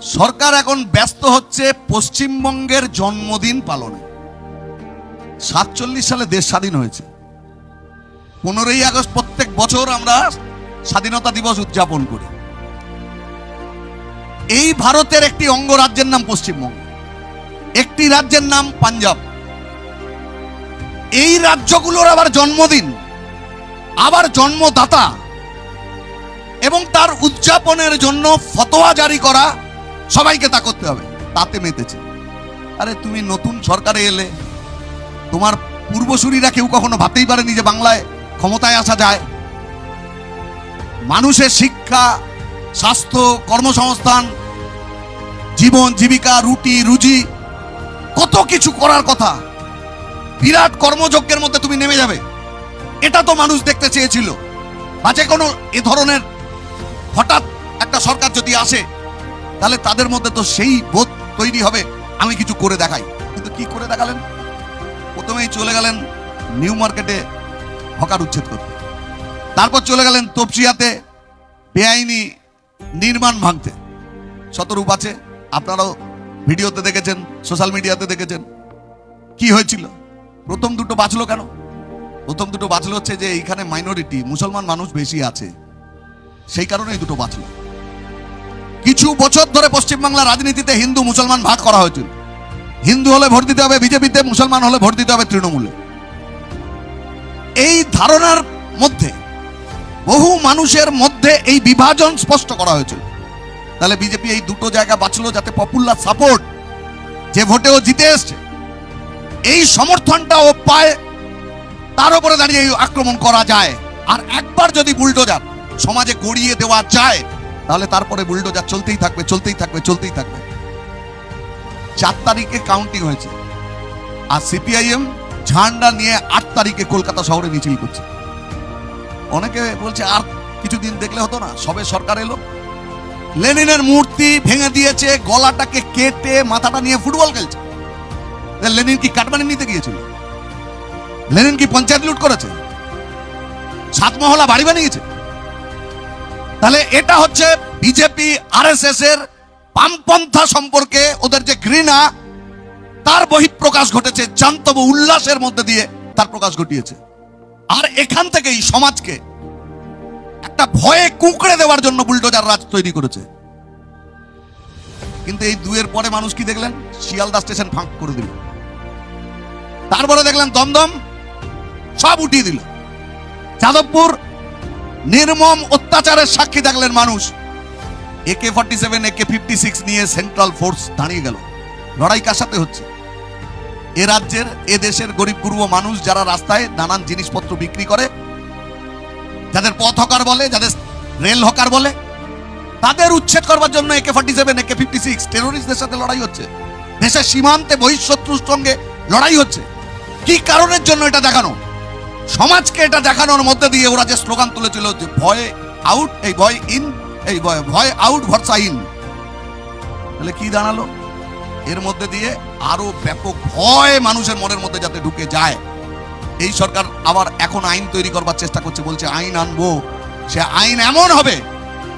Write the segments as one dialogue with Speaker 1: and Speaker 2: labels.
Speaker 1: সরকার এখন ব্যস্ত হচ্ছে পশ্চিমবঙ্গের জন্মদিন পালনে। 47 সালে দেশ স্বাধীন হয়েছে। 15ই আগস্ট প্রত্যেক বছর আমরা স্বাধীনতা দিবস উদযাপন করি। এই ভারতের একটি অঙ্গরাজ্যের নাম পশ্চিমবঙ্গ, একটি রাজ্যের নাম পাঞ্জাব। এই রাজ্যগুলোর আবার জন্মদিন, আবার জন্মদাতা এবং তার উদযাপনের জন্য ফতোয়া জারি করা, সবাইকে তা করতে হবে, তাতে মেতেছে। আরে তুমি নতুন সরকারে এলে, তোমার পূর্বসূরীরা কেউ কখনো ভাবতেই পারেনি যে বাংলায় ক্ষমতায় আসা যায়। মানুষের শিক্ষা, স্বাস্থ্য, কর্মসংস্থান, জীবন জীবিকা, রুটি রুজি, কত কিছু করার কথা। বিরাট কর্মযজ্ঞের মধ্যে তুমি নেমে যাবে, এটা তো মানুষ দেখতে চেয়েছিল। বা যে কোনো এ ধরনের হঠাৎ একটা সরকার যদি আসে, তাহলে তাদের মধ্যে তো সেই বোধ তৈরি হবে, আমি কিছু করে দেখাই। কিন্তু কি করে দেখালেন? প্রথমেই চলে গেলেন নিউ মার্কেটে হকার উচ্ছেদ করতে, তারপর চলে গেলেন তপসিয়াতে বেআইনি নির্মাণ ভাঙতে। শতরূপ আছে, আপনারাও ভিডিওতে দেখেছেন, সোশ্যাল মিডিয়াতে দেখেছেন। কি হয়েছিল? প্রথম দুটো বাঁচলো কেন? প্রথম দুটো বাঁচলো হচ্ছে যে এইখানে মাইনরিটি মুসলমান মানুষ বেশি আছে, সেই কারণেই দুটো বাঁচলো। কিছু বছর ধরে পশ্চিমবাংলা রাজনীতিতে হিন্দু মুসলমান ভাগ করা হয়েছিল। হিন্দু হলে ভোট দিতে হবে বিজেপিতে, মুসলমান হলে ভোট দিতে হবে তৃণমূলে। এই ধারণার মধ্যে বহু মানুষের মধ্যে এই বিভাজন স্পষ্ট করা হয়েছিল। তাহলে বিজেপি এই দুটো জায়গা বাঁচলো যাতে পপুলার সাপোর্ট, যে ভোটেও জিতে এসছে, এই সমর্থনটা ও পায়, তার উপরে দাঁড়িয়ে আক্রমণ করা যায়। আর একবার যদি বুলডোজার সমাজে গড়িয়ে দেওয়া যায়, তাহলে তারপরে বুলডোজার চলতেই থাকবে, চলতেই থাকবে, চলতেই থাকবে। 4 তারিখে কাউন্টিং হয়েছে, আর সিপিআইএম ঝান্ডা নিয়ে 8 তারিখে কলকাতা শহরে মিছিল করছে। অনেকে বলছে আর কিছুদিন দেখলে হতো না, সবে সরকার এলো। লেনিনের মূর্তি ভেঙে দিয়েছে, গলাটাকে কেটে মাথাটা নিয়ে ফুটবল খেলছে। লেনিন কি কাটমানি নিতে গিয়েছিল? লেনিন কি পঞ্চায়েত লুট করেছে? 7 মহলা বাড়ি বানিয়েছে? তাহলে এটা হচ্ছে বিজেপি আরএসএস এর বামপন্থা সম্পর্কে ওদের যে ঘৃণা, তার বহিঃপ্রকাশ ঘটেছে, জান্তব উল্লাসের মধ্যে দিয়ে তার প্রকাশ ঘটিয়েছে। আর এখান থেকেই সমাজকে একটা ভয়ে কুঁকড়ে দেওয়ার জন্য বুলডোজার রাজ তৈরি করেছে। কিন্তু এই দুয়ের পরে মানুষ কি দেখলেন? শিয়ালদা স্টেশন ফাঁক করে দিল, তারপরে দেখলেন দমদম সব উঠিয়ে দিল। যাদবপুর নির্মম অত্যাচারের সাক্ষী দেখলেন মানুষ। AK-47 AK-56 নিয়ে সেন্ট্রাল ফোর্স দাঁড়িয়ে গেল। লড়াই কার সাথে হচ্ছে? এ রাজ্যের, এ দেশের গরিব গুরুব মানুষ যারা রাস্তায় নানান জিনিসপত্র বিক্রি করে, যাদের পথ হকার বলে, যাদের রেল হকার বলে, তাদের উচ্ছেদ করবার জন্য AK-47 AK-56 টেরোরিস্টদের সাথে লড়াই হচ্ছে। দেশের সীমান্তে বহিঃশত্রুর সঙ্গে লড়াই হচ্ছে। কি কারণের জন্য এটা দেখানো? সমাজকে এটা দেখানোর মধ্যে দিয়ে ওরা যে স্লোগান তুলেছিল যে ভয় আউট, এই ভয় ইন, এই ভয় আউট ভরসা ইন। তাহলে কি দাঁড়ালো? এর মধ্যে দিয়ে আরো ব্যাপক ভয় মানুষের মনের মধ্যে যাতে ঢুকে যায়। এই সরকার আবার এখন আইন তৈরি করবার চেষ্টা করছে, বলছে আইন আনবো। সে আইন এমন হবে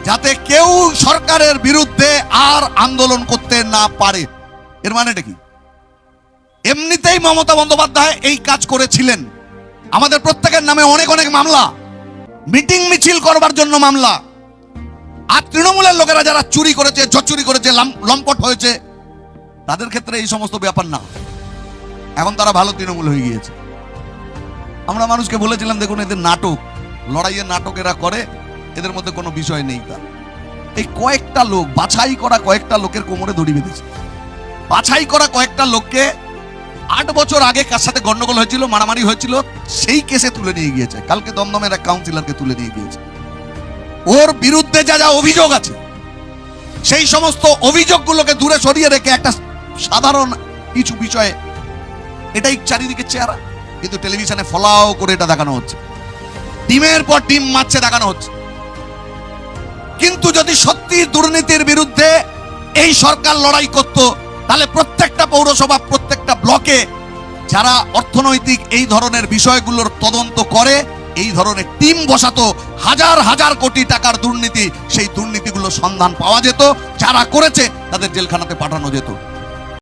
Speaker 1: যাতে কেউ সরকারের বিরুদ্ধে আর আন্দোলন করতে না পারে। এর মানেটা কি? এমনিতেই মমতা বন্দ্যোপাধ্যায় এই কাজ করেছিলেন। আমাদের প্রত্যেকের নামে অনেক অনেক মামলা, মিটিং মিছিল করবার জন্য মামলা। আর তৃণমূলের লোকেরা যারা চুরি করেছে, চুরি করেছে, লম্পট হয়েছে, তাদের ক্ষেত্রে এই সমস্ত ব্যাপার না। এখন তারা ভালো তৃণমূল হয়ে গিয়েছে। আমরা মানুষকে বলেছিলাম দেখুন এদের নাটক, লড়াইয়ের নাটক এরা করে, এদের মধ্যে কোনো বিষয় নেই। তা এই কয়েকটা লোক, বাছাই করা কয়েকটা লোকের কোমরে দড়ি বেঁধেছে। বাছাই করা কয়েকটা লোককে 8 বছর আগে কার সাথে গন্ডগোল হয়েছিল, মারামারি হয়েছিল, সেই কেসে তুলে নিয়ে গিয়েছে। কালকে দমদমের এক কাউন্সিলরকে তুলে নিয়ে গিয়েছে। ওর বিরুদ্ধে যা যা অভিযোগ আছে, সেই সমস্ত অভিযোগগুলোকে দূরে সরিয়ে রেখে একটা সাধারণ কিছু বিষয়ে, এটাই চারিদিকে চেহারা। কিন্তু টেলিভিশনে ফলাও করে এটা দেখানো হচ্ছে, ডিমের পর ডিম মারছে দেখানো হচ্ছে। কিন্তু যদি সত্যি দুর্নীতির বিরুদ্ধে এই সরকার লড়াই করত, তাহলে প্রত্যেকটা পৌরসভা, প্রত্যেকটা ব্লকে যারা অর্থনৈতিক এই ধরনের বিষয়গুলোর তদন্ত করে, এই ধরনের টিম বসাতো, হাজার হাজার কোটি টাকার দুর্নীতি, সেই দুর্নীতিগুলো সন্ধান পাওয়া যেত, যারা করেছে তাদের জেলখানাতে পাঠানো যেত।